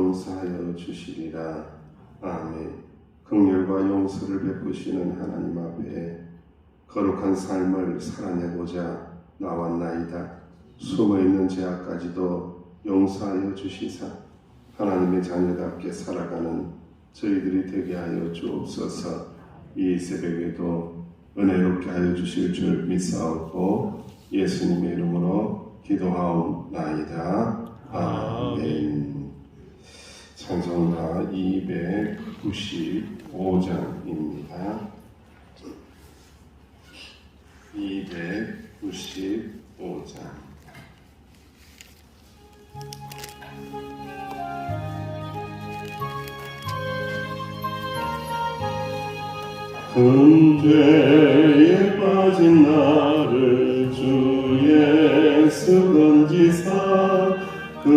용서하여 주시리라. 아멘. 긍휼과 용서를 베푸시는 하나님 앞에 거룩한 삶을 살아내고자 나왔나이다. 숨어있는 죄악까지도 용서하여 주시사 하나님의 자녀답게 살아가는 저희들이 되게 하여 주옵소서. 이 새벽에도 은혜롭게 하여 주실 줄 믿사옵고 예수님의 이름으로 기도하옵나이다. 아멘. 찬송가 295장입니다. 295장. 큰 죄에 빠진 나를 주 예수 건지사 그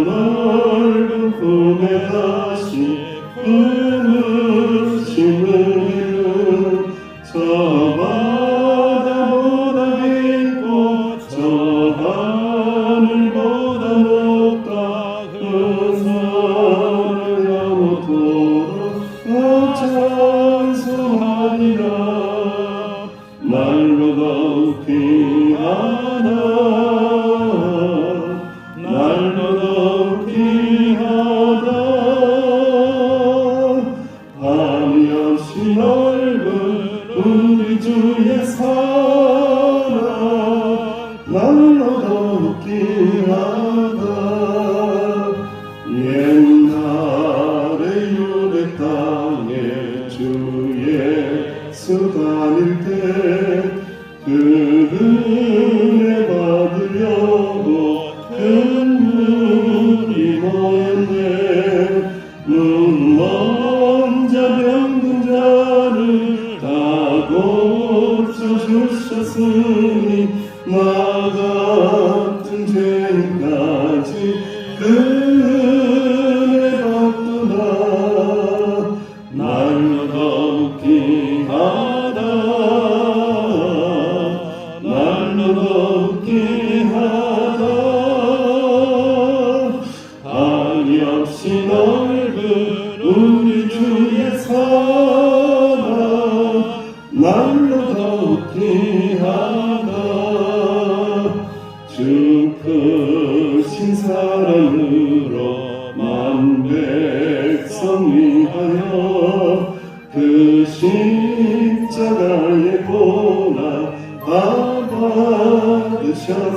넓은 품에 다시 품을 심으리는 저 바다보다 깊고 저 하늘보다 높다 그 산을 넘어도록 찬송하리라. 날로 더욱 귀하다 날로 더욱 귀하다. 밤이 없이 넓은 우리 주의 사랑 날로 더욱 귀하다. 옛날에 유대 땅에 주 예수 다닐 때 그 은혜 받으려고 큰 물이 모였네. 눈먼 자 병든 자를 다 고쳐주셨으니 나 같은 죄인까지 그 은혜 받도다. 날로 더욱 귀하다 날로 더욱 귀하다. 한이 없이 넓은 우리 주의 사랑 날로 더욱 귀하다. 주 크신 사랑으로 만백성 위하여 그 십자가의 고난 다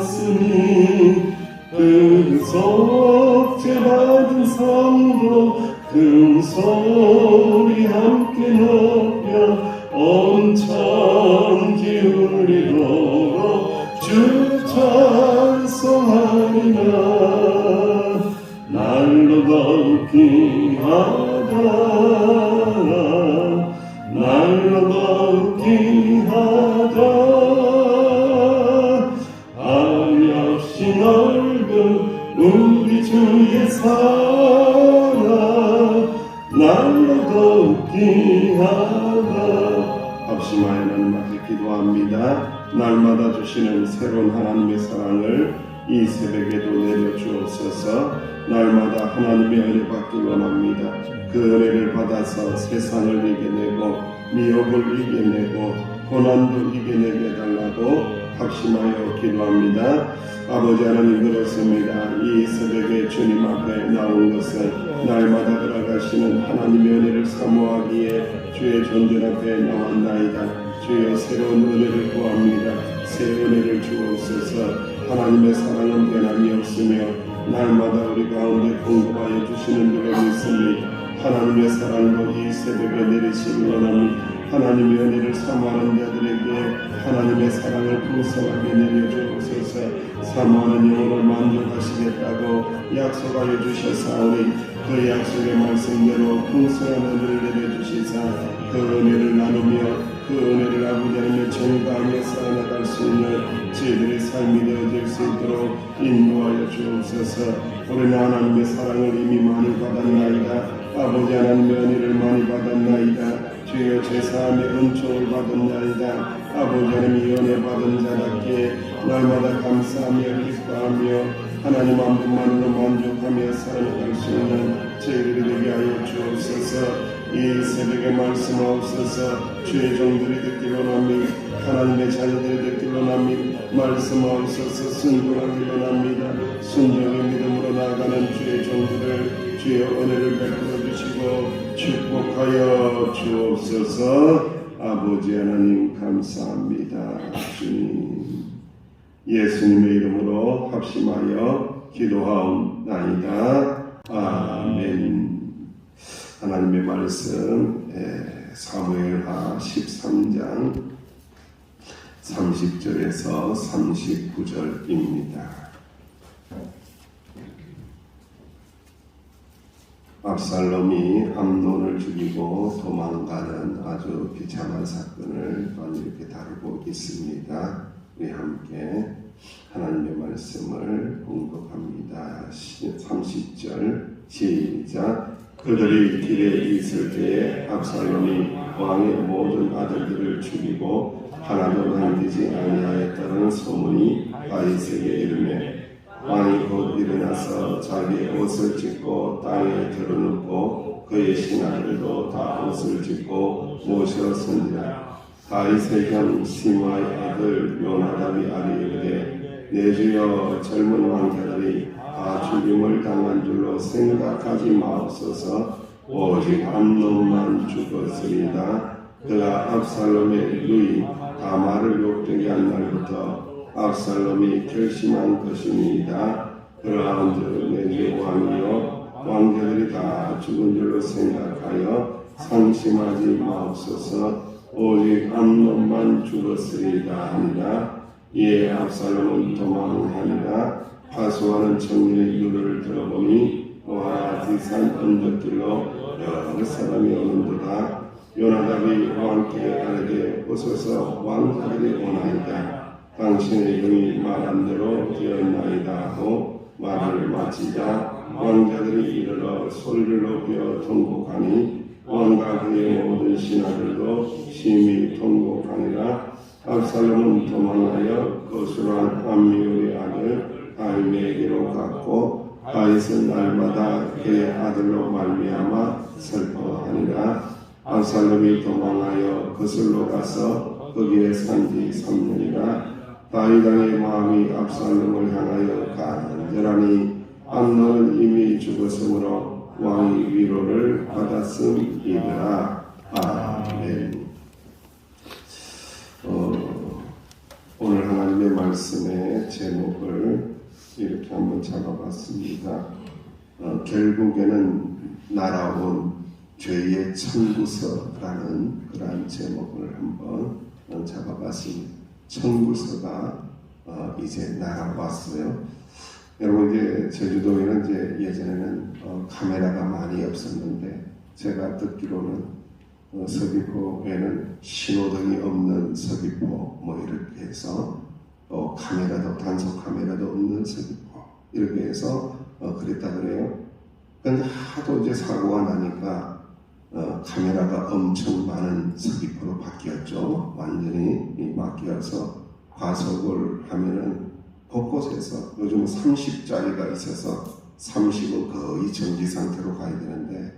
받으셨으니 그 속죄 받은 성도 큰 소리 함께 높여 온 천 기울이도록 주 찬송하리라. 날로 더욱 귀하다 날로 더욱 귀하다. 한이 없이 넓은 우리 주의 사랑 날로 더욱 귀하다. 합심하여는 맞게 기도합니다. 날마다 주시는 새로운 하나님의 사랑을 이 새벽에도 내려주옵소서. 날마다 하나님의 은혜 받기 원합니다. 그 은혜를 받아서 세상을 이겨내고 미혹을 이겨내고 고난도 이겨내게 해달라고 확신하여 기도합니다. 아버지 하나님 그렇습니다. 이 새벽에 주님 앞에 나온 것은 날마다 돌아가시는 하나님의 은혜를 사모하기에 주의 존재 앞에 나왔나이다. 주여 새로운 은혜를 구합니다. 새 은혜를 주옵소서. 하나님의 사랑은 변함이 없으며 날마다 우리 가운데 공급하여 주시는 줄을 믿습니다. 하나님의 사랑도 이 새벽에 내리시기 원합니다. 하나님의 은혜를 사모하는 자들에게 하나님의 사랑을 풍성하게 내려주옵소서. 사모하는 영혼을 만족하시겠다고 약속하여 주셨사오니 그 약속의 말씀대로 풍성한 은혜를 내려주시사 그 은혜를 나누며 그 은혜를 아버지 하나님의 정가하며 쌓아나갈 수 있는 저희들의 삶이 되어질 수 있도록 인도하여 주옵소서. 우리는 하나님의 사랑을 이미 많이 받았나이다. 아버지 하나님의 은혜를 많이 받았나이다. 주여 제사함의 은총을 받았나이다. 아버지 하나님의 은혜 받은 자답게 날마다 감사하며 기뻐하며 하나님 한 분만으로 만족하며 살아갈 수 있는 듣게 하여 주옵소서. 이 새벽의 말씀 없어서 주의 종들이 듣기로 원합니다. 하나님의 자녀들이 듣기로 원합니다. 말씀 없어서 순종하기로 원합니다. 순종의 믿음으로 나아가는 주의 종들을 주의 은혜를 베풀어 주시고 축복하여 주옵소서. 아버지 하나님 감사합니다. 주님 예수님의 이름으로 합심하여 기도하옵나이다. 아멘. 하나님의 말씀 사무엘하 13장 30절에서 39절입니다. 압살롬이 암논을 죽이고 도망가는 아주 비참한 사건을 이렇게 다루고 있습니다. 우리 함께 하나님의 말씀을 봉독합니다. 30절 시작. 그들이 길에 있을 때에 압살롬이 왕의 모든 아들들을 죽이고 하나도 남기지 아니하였다는 소문이 다윗에게 이르매 왕이 곧 일어나서 자기의 옷을 찢고 땅에 드러눕고 그의 신하들도 다 옷을 찢고 모셔선지라. 다윗의 형 시므아의 아들 요나답이 아리에게 내 주여 젊은 왕자들이 다 죽임을 당한 줄로 생각하지 마옵소서. 오직 암논만 죽었으리다. 그가 압살롬의 누이 다말을 욕되게 한 날부터 압살롬이 결심한 것입니다. 그러한즉 내 주 왕이여 왕자들이 다 죽은 줄로 생각하여 상심하지 마옵소서. 오직 암논만 죽었으리다 하니라. 이에 압살롬은 도망하니라. 하수하는 청년의 노래를 들어보니 와 디산 언덕길로 여러 사람이 오는도다. 요나답이 왕께 아뢰되 보소서 왕자들이 오나이다. 당신의 영이 말한 대로 되었나이다 하고 말을 마치자 왕자들이 이르러 소리를 높여 통곡하니 왕과 그의 모든 신하들도 심히 통곡하니라. 압살롬은 도망하여 거수란 암미울의 아들 다윗에게로 갔고 다윗은 날마다 그의 아들로 말미암아 슬퍼하니라. 압살롬이 도망하여 거슬로 가서 거기에 산지 3년이라. 다윗 왕의 마음이 압살롬을 향하여 간절하니 암논은 이미 죽었으므로 왕이 위로를 받았음이더라. 아멘. 오늘 하나님의 말씀의 제목을 이렇게 한번 잡아봤습니다. 결국에는 날아온 죄의 청구서라는 그러한 제목을 한번 잡아봤습니다. 청구서가 이제 날아왔어요. 여러분 이제 제주도에는 이제 예전에는 카메라가 많이 없었는데 제가 듣기로는 서귀포에는 신호등이 없는 서귀포 뭐 이렇게 해서 카메라도 단속 카메라도 없는 서귀포 이렇게 해서 그랬다 그래요. 근데 하도 이제 사고가 나니까 카메라가 엄청 많은 서귀포로 바뀌었죠. 완전히 바뀌어서 과속을 하면은 곳곳에서 요즘 30짜리가 있어서 30은 거의 정지 상태로 가야 되는데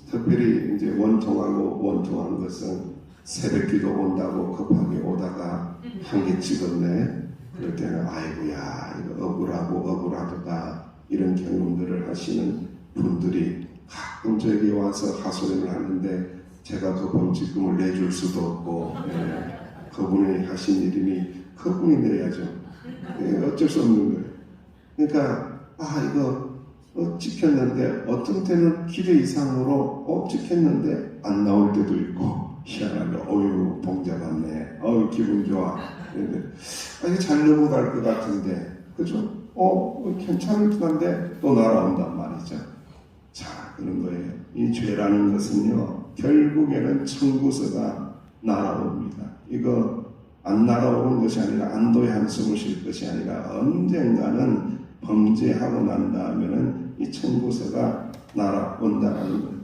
특별히 이제 원통하고 원통한 것은 새벽기도 온다고 급하게 오다가 한 개 찍었네. 그럴 때는 아이고야 이거 억울하도다 이런 경험들을 하시는 분들이 가끔 저에게 와서 하소연을 하는데 제가 그 범칙금을 내줄 수도 없고 그분이 하신 일이니 그분이 내야죠. 어쩔 수 없는 거예요. 그러니까 이거 찍혔는데 어떤 때는 기대 이상으로 찍혔는데 안 나올 때도 있고 희한하게 어유 봉자 같네 기분 좋아. 이게 잘 넘어갈 것 같은데 그죠? 괜찮을 듯한데 또 날아온단 말이죠. 자 그런 거예요. 이 죄라는 것은요 결국에는 청구서가 날아옵니다. 이거 안 날아오는 것이 아니라 안도의 한숨을 쉴 것이 아니라 언젠가는 범죄하고 난 다음에는 이 청구서가 날아온다는 거예요.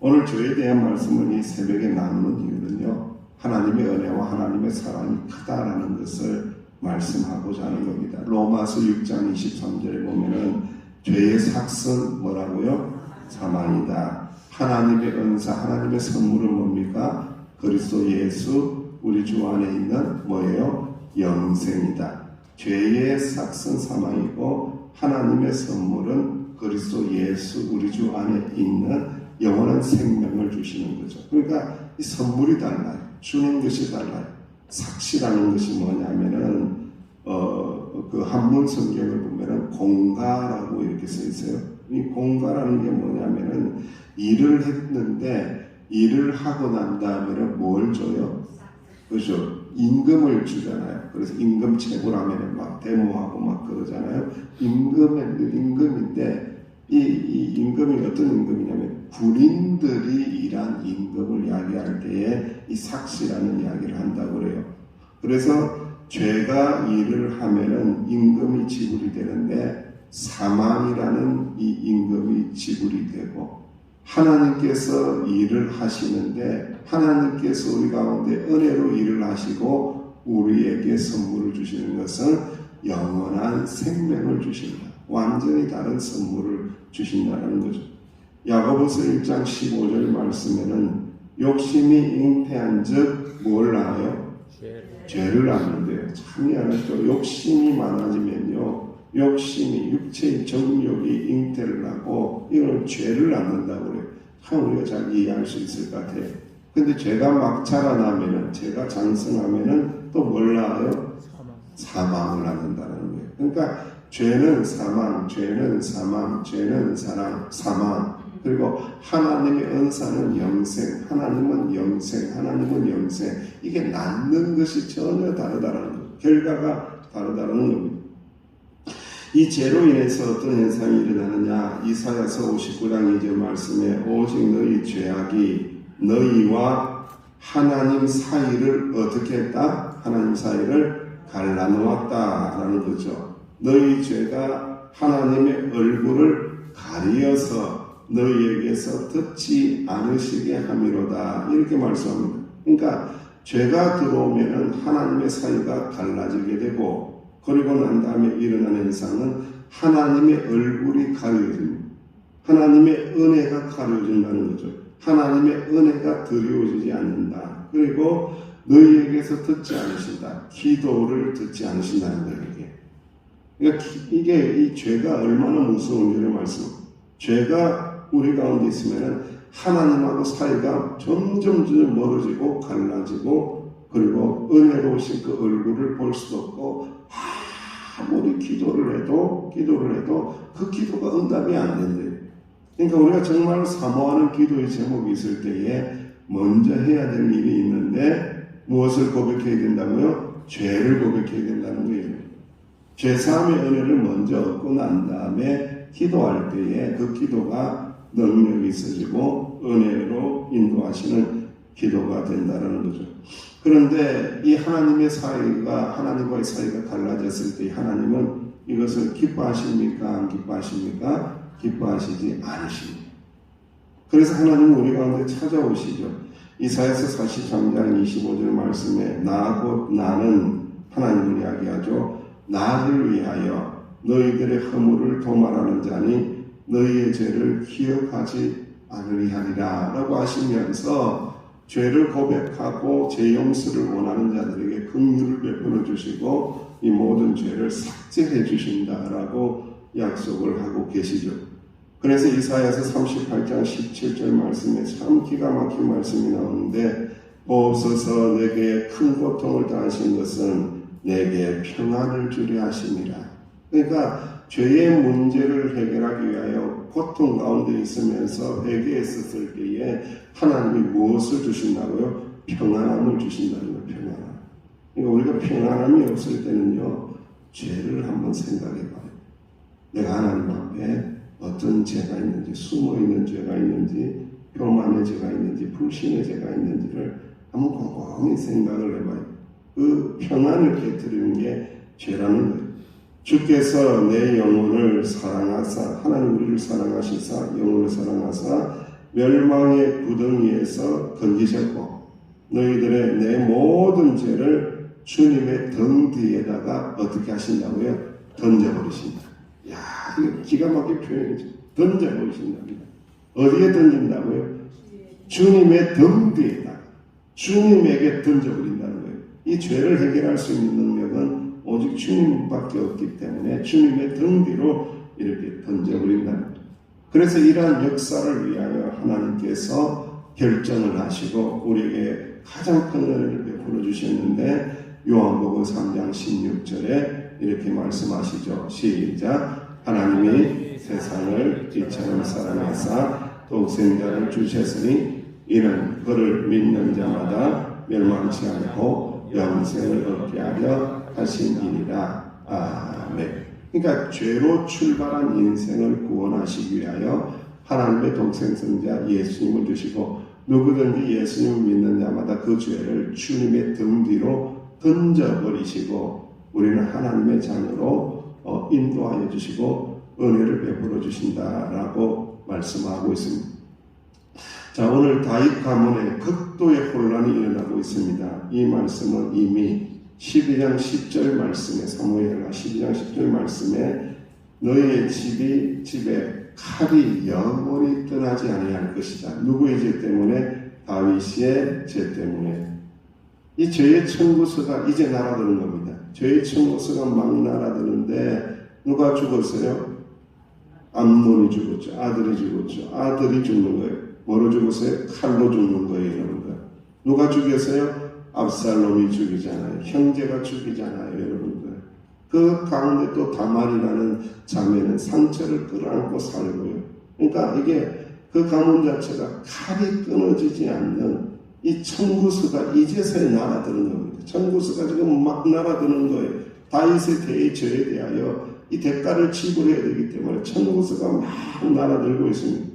오늘 죄에 대한 말씀을 이 새벽에 나누는 이유는요 하나님의 은혜와 하나님의 사랑이 크다라는 것을 말씀하고자 하는 겁니다. 로마서 6장 23절에 보면은 죄의 삭은 뭐라고요? 사망이다. 하나님의 은사, 하나님의 선물은 뭡니까? 그리스도 예수 우리 주 안에 있는 뭐예요? 영생이다. 죄의 삭은 사망이고 하나님의 선물은 그리스도 예수 우리 주 안에 있는 영원한 생명을 주시는 거죠. 그러니까 이 선물이 달라요. 주는 것이 달라요. 삭시라는 것이 뭐냐면은 그 한문 성경을 보면은 공가라고 이렇게 써 있어요. 이 공가라는 게 뭐냐면은 일을 했는데 일을 하고 난 다음에는 뭘 줘요? 그렇죠. 임금을 주잖아요. 그래서 임금 체불하면은 막 데모하고 막 그러잖아요. 임금인데 이 임금이 어떤 임금이냐면 군인들이 일한 임금을 이야기할 때에 이 삭시라는 이야기를 한다고 그래요. 그래서 죄가 일을 하면은 임금이 지불이 되는데 사망이라는 이 임금이 지불이 되고 하나님께서 일을 하시는데 하나님께서 우리 가운데 은혜로 일을 하시고 우리에게 선물을 주시는 것은 영원한 생명을 주신다. 완전히 다른 선물을 주신다는 거죠. 야고보서 1장 15절 말씀에는 욕심이 잉태한 즉 뭘 낳아요? 죄를 낳는데요. 참 희한하죠. 욕심이 많아지면요. 욕심이 육체의 정욕이 잉태를 하고 이거는 죄를 낳는다고 그래요. 참 우리가 잘 이해할 수 있을 것 같아요. 근데 죄가 막 자라나면은 죄가 장성하면은 또 뭘 낳아요? 사망을 낳는다는 거예요. 그러니까 죄는 사망, 죄는 사망, 죄는 사망. 그리고 하나님의 은사는 영생, 하나님은 영생, 하나님은 영생. 이게 낳는 것이 전혀 다르다는 거예요. 결과가 다르다는 겁니다. 이 죄로 인해서 어떤 현상이 일어나느냐? 이사야서 59장 2절 말씀에 오직 너희 죄악이 너희와 하나님 사이를 어떻게 했다? 하나님 사이를 갈라놓았다라는 거죠. 너희 죄가 하나님의 얼굴을 가리어서 너희에게서 듣지 않으시게 함이로다. 이렇게 말씀합니다. 그러니까 죄가 들어오면은 하나님의 사이가 갈라지게 되고 그리고 난 다음에 일어나는 현상은 하나님의 얼굴이 가려집니다. 하나님의 은혜가 가려진다는 거죠. 하나님의 은혜가 드리워지지 않는다. 그리고 너희에게서 듣지 않으신다. 기도를 듣지 않으신다는 거예요. 그러니까 이게 이 죄가 얼마나 무서운지를 말씀합니다. 죄가 우리 가운데 있으면 하나님하고 사이가 점점 멀어지고 갈라지고 그리고 은혜로우신 그 얼굴을 볼 수도 없고 아무리 기도를 해도 그 기도가 응답이 안 된대요. 그러니까 우리가 정말 사모하는 기도의 제목이 있을 때에 먼저 해야 될 일이 있는데 무엇을 고백해야 된다고요? 죄를 고백해야 된다는 거예요. 죄사함의 은혜를 먼저 얻고 난 다음에 기도할 때에 그 기도가 능력이 있어지고 은혜로 인도하시는 기도가 된다는 거죠. 그런데 이 하나님과의 사이가 달라졌을 때 하나님은 이것을 기뻐하십니까? 안 기뻐하십니까? 기뻐하시지 않으십니다. 그래서 하나님은 우리 가운데 찾아오시죠. 이사야서 43장 25절 말씀에 나는 하나님을 이야기하죠. 나를 위하여 너희들의 허물을 도말하는 자니 너희의 죄를 기억하지 않으리하리라 라고 하시면서 죄를 고백하고 죄 용서를 원하는 자들에게 긍휼을 베풀어 주시고 이 모든 죄를 삭제해 주신다라고 약속을 하고 계시죠. 그래서 이사야서 38장 17절 말씀에 참 기가 막힌 말씀이 나오는데 보소서 내게 큰 고통을 당하신 것은 내게 평안을 주려 하심이라. 그러니까 죄의 문제를 해결하기 위하여 고통 가운데 있으면서 회개했었을 때에 하나님이 무엇을 주신다고요? 평안함을 주신다는 거예요. 평안함. 그러니까 우리가 평안함이 없을 때는요, 죄를 한번 생각해봐요. 내가 하나님 앞에 어떤 죄가 있는지, 숨어있는 죄가 있는지, 교만의 죄가 있는지, 불신의 죄가 있는지를 한번 곰곰이 생각을 해봐요. 그 평안을 깨뜨리는 게 죄라는 거예요. 주께서 내 영혼을 사랑하사, 하나님 우리를 사랑하시사 영혼을 사랑하사 멸망의 구덩이에서 건지셨고 너희들의 내 모든 죄를 주님의 등 뒤에다가 어떻게 하신다고요? 던져버리신다. 이야, 이거 기가 막힌 표현이죠. 던져버리신답니다. 어디에 던진다고요? 주님의 등 뒤에다. 주님에게 던져버린다는 거예요. 이 죄를 해결할 수 있는 능력은 오직 주님밖에 없기 때문에 주님의 등 뒤로 이렇게 던져버린다는 거예요. 그래서 이러한 역사를 위하여 하나님께서 결정을 하시고 우리에게 가장 큰 은혜를 베풀어 주셨는데 요한복음 3장 16절에 이렇게 말씀하시죠. 시작. 하나님이 세상을 이처럼 사랑하사 독생자를 주셨으니 이는 그를 믿는 자마다 멸망치 않고 영생을 얻게 하려 하신 일이라. 아멘. 그러니까 죄로 출발한 인생을 구원하시기 위하여 하나님의 독생성자 예수님을 주시고 누구든지 예수님을 믿는 자마다 그 죄를 주님의 등 뒤로 던져버리시고 우리는 하나님의 자녀로 인도하여 주시고 은혜를 베풀어 주신다라고 말씀하고 있습니다. 자, 오늘 다윗 가문에 극도의 혼란이 일어나고 있습니다. 이 말씀은 이미 12장 10절 말씀에 사무엘하 12장 10절 말씀에 너희의 집에 칼이 영원히 떠나지 아니할 것이다. 누구의 죄 때문에? 다윗의 죄 때문에. 이 죄의 청구서가 이제 날아드는 겁니다. 죄의 청구서가 막 날아드는데 누가 죽었어요? 암논이 죽었죠. 아들이 죽었죠. 아들이 죽는 거예요. 뭐로 죽었어요? 칼로 죽는 거예요. 여러분들. 누가 죽였어요? 압살롬이 죽이잖아요. 형제가 죽이잖아요. 여러분들. 그 가운데 또 다말이라는 자매는 상처를 끌어안고 살고요. 그러니까 이게 그 가문 자체가 칼이 끊어지지 않는 이 청구서가 이제서야 날아드는 겁니다. 청구서가 지금 막 날아드는 거예요. 다윗의 대의 죄에 대하여 이 대가를 지불해야 되기 때문에 청구서가 막 날아들고 있습니다.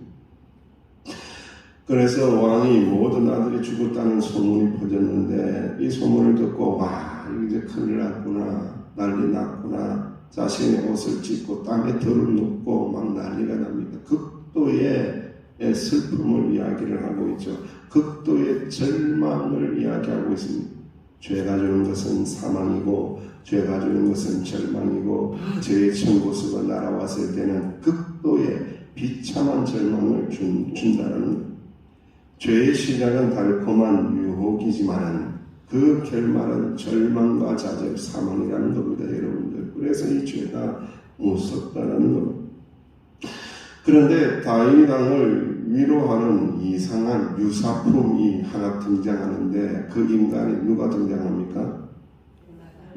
그래서 왕이 모든 아들이 죽었다는 소문이 퍼졌는데 이 소문을 듣고 와 이제 큰일 났구나, 난리 났구나, 자신의 옷을 찢고 땅에 덜을 눕고 막 난리가 납니다. 극도의 슬픔을 이야기를 하고 있죠. 극도의 절망을 이야기하고 있습니다. 죄가 주는 것은 사망이고 죄가 주는 것은 절망이고 죄의 청구서가 날아왔을 때는 극도의 비참한 절망을 준다는 것. 죄의 시작은 달콤한 유혹이지만 그 결말은 절망과 좌절, 사망이라는 겁니다. 여러분들. 그래서 이 죄가 무섭다는 겁니다. 그런데 다윗 왕을 위로하는 이상한 유사품이 하나 등장하는데 그 인간이 누가 등장합니까?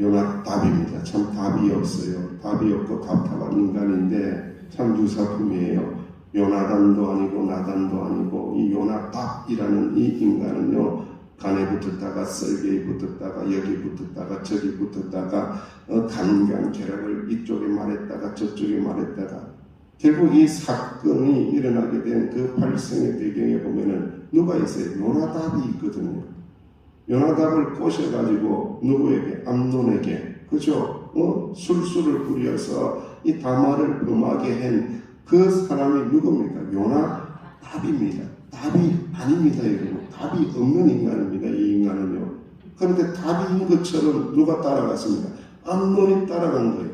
요나답입니다. 참 답이 없어요. 답이 없고 답답한 인간인데 참 유사품이에요. 요나단도 아니고 나단도 아니고 이 요나답이라는 이 인간은요, 간에 붙었다가 썰개에 붙었다가 여기 붙었다가 저기 붙었다가 간간계략을 이쪽에 말했다가 저쪽에 말했다가 결국 이 사건이 일어나게 된 그 발생의 배경에 보면은 누가 있어요? 요나답이 있거든요. 요나답을 꼬셔가지고 누구에게? 암논에게, 그죠? 술수를 부려서 이 다말을 범하게 한 그 사람이 누굽니까? 요나답입니다. 답이 아닙니다, 여러분. 답이 없는 인간입니다, 이 인간은요. 그런데 답인 것처럼 누가 따라갔습니다? 암논이 따라간 거예요.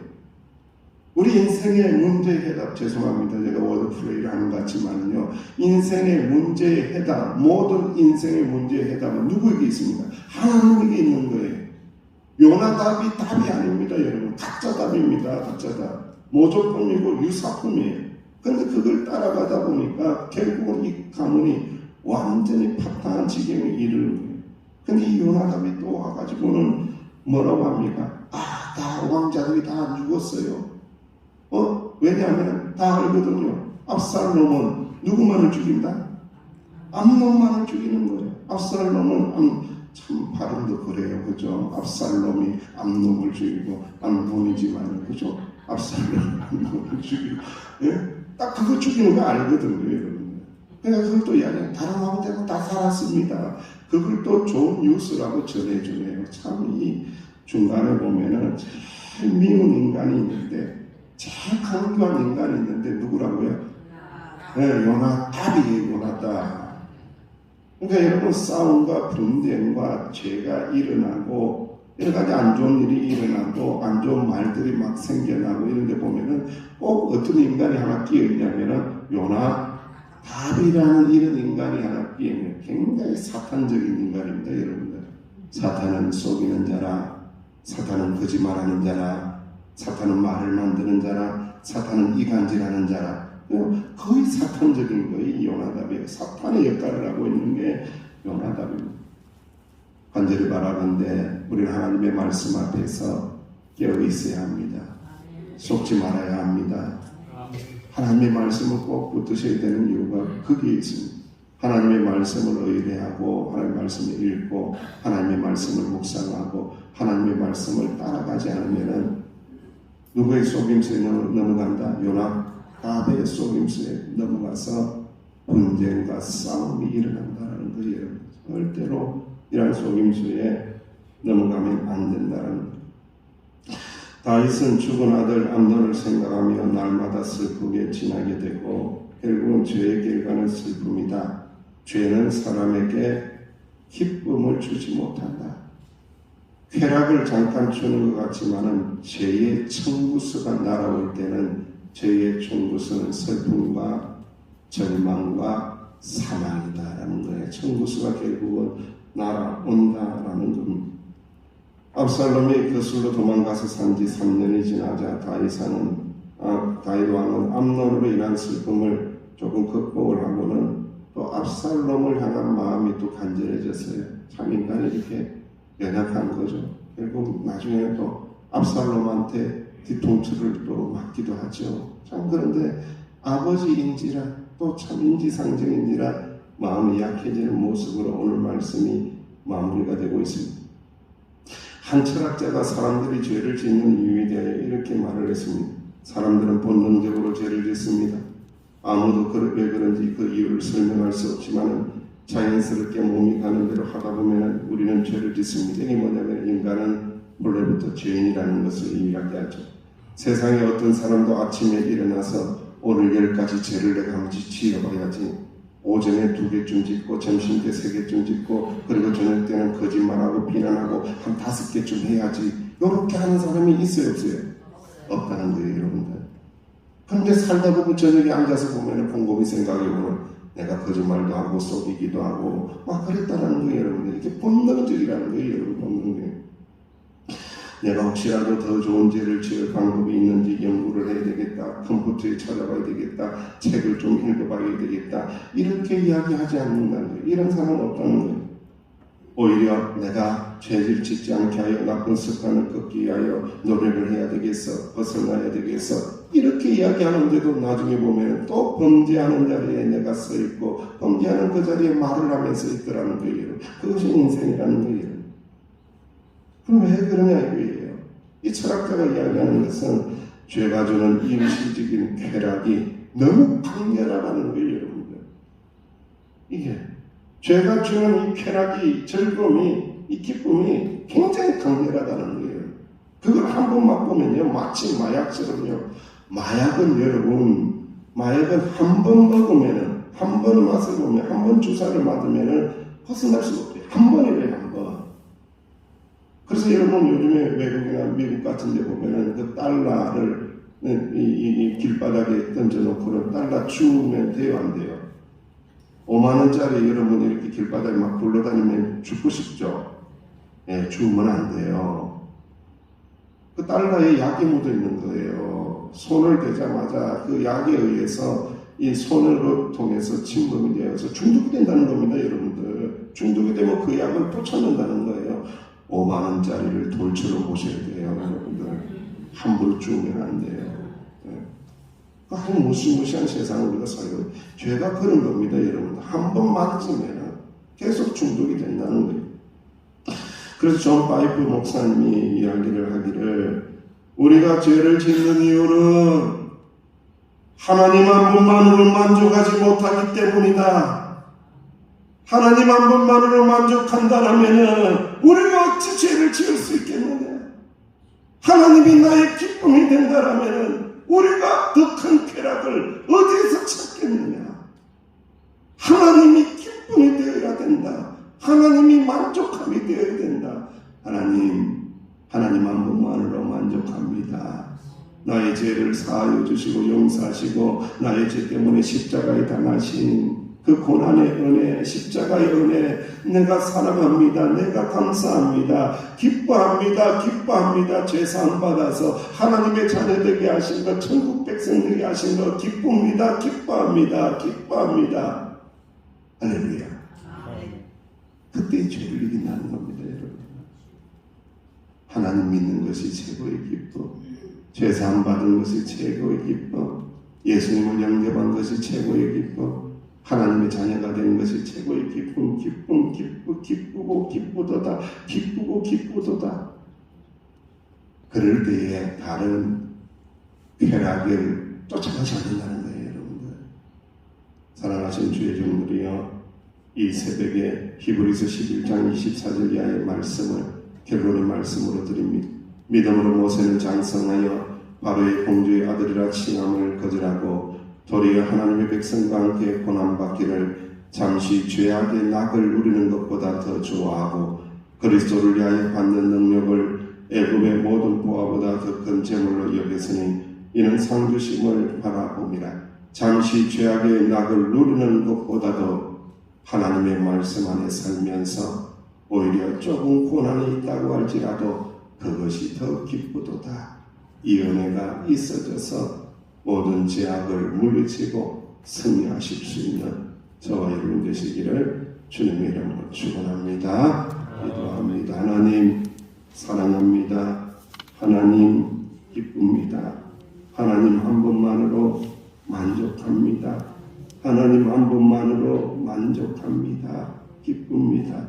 우리 인생의 문제의 해답, 죄송합니다. 제가 워드플레이를 하는 것 같지만요. 인생의 문제의 해답, 모든 인생의 문제의 해답은 누구에게 있습니다? 하나님에게 있는 거예요. 요나답이 답이 아닙니다, 여러분. 가짜 답입니다, 가짜 답. 모조품이고 유사품이에요. 근데 그걸 따라가다 보니까 결국은 이 가문이 완전히 파탄한 지경에 이르는 거예요. 근데 이 요나답이 또 와가지고는 뭐라고 합니까? 다 왕자들이 다 죽었어요. 왜냐하면 다 알거든요. 압살롬은 누구만을 죽인다? 암논만을 죽이는 거예요. 압살롬은 참 발음도 그래요, 그죠? 압살롬이 암논을 죽이고 암논이지만, 그죠? 압살롬이 암논을 죽이고, 예? 딱 그거 죽이는 거 알거든요, 여러분. 그러니까 그걸 또 이야기해요. 다른 왕자는 다 살았습니다. 그걸 또 좋은 뉴스라고 전해주네요. 참 이 중간에 보면은 제일 미운 인간이 있는데, 제일 강교한 인간이 있는데 누구라고요? 네, 요나답이에요. 요나답. 그러니까 여러분, 싸움과 분쟁과 죄가 일어나고 여러 가지 안 좋은 일이 일어나고 안 좋은 말들이 막 생겨나고 이런 데 보면은 꼭 어떤 인간이 하나 끼어있냐면은 요나답 다윗이라는 이런 인간이 하나 끼면 굉장히 사탄적인 인간입니다, 여러분들. 사탄은 속이는 자라, 사탄은 거짓말하는 자라, 사탄은 말을 만드는 자라, 사탄은 이간질하는 자라. 거의 사탄적인 거의 요나답이에요. 사탄의 역할을 하고 있는 게 요나답입니다. 간절히 바라건대 우리는 하나님의 말씀 앞에서 깨어 있어야 합니다. 속지 말아야 합니다. 하나님의 말씀을 꼭 붙드셔야 되는 이유가 거기에 있습니다. 하나님의 말씀을 의뢰하고 하나님의 말씀을 읽고 하나님의 말씀을 묵상하고 하나님의 말씀을 따라가지 않으면 누구의 속임수에 넘어간다? 요나답의 속임수에 넘어가서 분쟁과 싸움이 일어난다는 거예요. 절대로 이런 속임수에 넘어가면 안 된다는 거예요. 다윗은 죽은 아들 암논을 생각하며 날마다 슬프게 지나게 되고 결국은 죄의 결과는 슬픔이다. 죄는 사람에게 기쁨을 주지 못한다. 쾌락을 잠깐 주는 것 같지만은 죄의 청구수가 날아올 때는 죄의 청구수는 슬픔과 절망과 사망이다라는 거예요. 청구수가 결국은 날아온다라는 겁니다. 압살롬이 거슬러 도망가서 산지 3년이 지나자 다윗 왕은 암논으로 인한 슬픔을 조금 극복을 하고는 또 압살롬을 향한 마음이 또 간절해졌어요. 참 인간이 이렇게 연약한 거죠. 결국 나중에 또 압살롬한테 뒤통수를 또 맞기도 하죠. 참 그런데 아버지인지라 또 참 인지상정인지라 마음이 약해지는 모습으로 오늘 말씀이 마무리가 되고 있습니다. 한 철학자가 사람들이 죄를 짓는 이유에 대해 이렇게 말을 했습니다. 사람들은 본능적으로 죄를 짓습니다. 아무도 왜 그런지 그 이유를 설명할 수 없지만 자연스럽게 몸이 가는 대로 하다 보면 우리는 죄를 짓습니다. 이게 뭐냐면 인간은 원래부터 죄인이라는 것을 이야기하죠. 세상에 어떤 사람도 아침에 일어나서 오늘 10가지 죄를 내가 한번 지어봐야지, 오전에 2개쯤 짓고 점심 때 3개쯤 짓고 그리고 저녁 때는 거짓말하고 비난하고 한 5개쯤 해야지, 이렇게 하는 사람이 있어요 없어요? 없다는 거예요 여러분들. 그런데 살다 보면 저녁에 앉아서 보면 곰곰이 생각해보면 내가 거짓말도 하고 속이기도 하고 막 그랬다는 거예요 여러분들. 이게 본능적이라는 거예요 여러분. 본능적이에요. 내가 혹시라도 더 좋은 죄를 지을 방법이 있는지 연구를 해야 되겠다, 컴퓨터에 찾아봐야 되겠다, 책을 좀 읽어봐야 되겠다, 이렇게 이야기하지 않는다는 거예요. 이런 사람은 없다는 거예요. 오히려 내가 죄를 짓지 않게 하여 나쁜 습관을 끊기 위하여 노력을 해야 되겠어, 벗어나야 되겠어, 이렇게 이야기하는데도 나중에 보면 또 범죄하는 자리에 내가 서 있고 범죄하는 그 자리에 말을 하면서 있더라는 거예요. 그것이 인생이라는 거예요. 그럼 왜 그러냐 이거예요. 이 철학자가 이야기하는 것은 죄가 주는 임시적인 쾌락이 너무 강렬하다는 거예요 여러분들. 이게 죄가 주는 이 쾌락이, 즐거움이, 이 기쁨이 굉장히 강렬하다는 거예요. 그걸 한 번 맛보면요 마치 마약처럼요. 마약은 여러분, 마약은 한 번 먹으면은, 한 번 맛을 보면, 한 번 주사를 맞으면은 벗어날 수가 없어요. 한 번이래요, 한 번. 그래서 여러분 요즘에 외국이나 미국 같은 데 보면은 그 달러를 이 길바닥에 던져놓고는 달러 주우면 돼요, 안 돼요? 5만원짜리 여러분이 이렇게 길바닥에 막 굴러다니면 죽고 싶죠? 예, 주우면 안 돼요. 그 달러에 약이 묻어 있는 거예요. 손을 대자마자 그 약에 의해서 이 손을 통해서 침범이 되어서 중독이 된다는 겁니다, 여러분들. 중독이 되면 그 약을 또 찾는다는 거예요. 5만원짜리를 돌처럼 보셔야 돼요, 여러분들. 함부로 주우면 안 돼요. 아주 무시무시한 세상을 우리가 살고, 죄가 그런 겁니다, 여러분. 한 번 맞으면 계속 중독이 된다는 거예요. 그래서 존 파이프 목사님이 이야기를 하기를, 우리가 죄를 짓는 이유는 하나님 한 분만으로 만족하지 못하기 때문이다. 하나님 한 분만으로 만족한다라면 우리가 어찌 죄를 지을 수 있겠느냐? 하나님이 나의 기쁨이 된다라면 우리가 더 큰 쾌락을 어디에서 찾겠느냐? 하나님이 기쁨이 되어야 된다. 하나님이 만족함이 되어야 된다. 하나님 한 분만으로 만족합니다. 나의 죄를 사하여 주시고 용서하시고 나의 죄 때문에 십자가에 당하신 그 고난의 은혜, 십자가의 은혜, 내가 사랑합니다. 내가 감사합니다. 기뻐합니다. 기뻐합니다. 죄 사함 받아서 하나님의 자녀 되게 하신 것, 천국 백성 되게 하신 것 기쁩니다. 기뻐합니다. 기뻐합니다. 할렐루야. 그때 죄를 이긴다는 겁니다, 여러분. 하나님 믿는 것이 최고의 기쁨, 죄 사함 받은 것이 최고의 기쁨, 예수님을 영접한 것이 최고의 기쁨, 하나님의 자녀가 된 것이 최고의 기쁨, 기쁘고 기쁘도다, 기쁘고 기쁘도다. 그럴 때에 다른 쾌락을 쫓아가지 않는다는 거예요, 여러분들. 사랑하신 주의 종들이여, 이 새벽에 히브리서 11장 24절 이하의 말씀을 결론의 말씀으로 드립니다. 믿음으로 모세는 장성하여 바로의 공주의 아들이라 칭함을 거절하고 도리어 하나님의 백성과 함께 고난받기를 잠시 죄악의 낙을 누리는 것보다 더 좋아하고 그리스도를 위하여 받는 능력을 애굽의 모든 보화보다 더 큰 재물로 여겼으니 이는 상주심을 바라봅니다. 잠시 죄악의 낙을 누리는 것보다도 하나님의 말씀 안에 살면서 오히려 조금 고난이 있다고 할지라도 그것이 더 기쁘도다. 이 은혜가 있어져서 모든 죄악을 물리치고 승리하실 수 있는 저와 여러분 되시기를 주님의 이름으로 축원합니다. 기도합니다. 하나님 사랑합니다. 하나님 기쁩니다. 하나님 한 분만으로 만족합니다. 하나님 한 분만으로 만족합니다. 기쁩니다.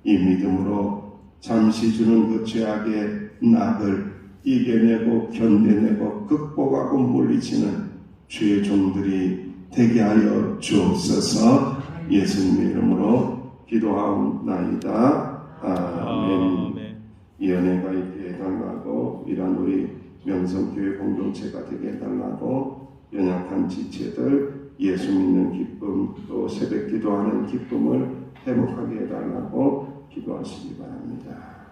이 믿음으로 잠시 주는 그 죄악의 낙을 이겨내고 견뎌내고 극복하고 물리치는 주의 종들이 되게 하여 주옵소서. 예수님의 이름으로 기도하옵나이다. 아멘. 이 은혜가 있게 해달라고, 이런 우리 명성교회 공동체가 되게 해달라고, 연약한 지체들 예수 믿는 기쁨, 또 새벽 기도하는 기쁨을 회복하게 해달라고 기도하시기 바랍니다.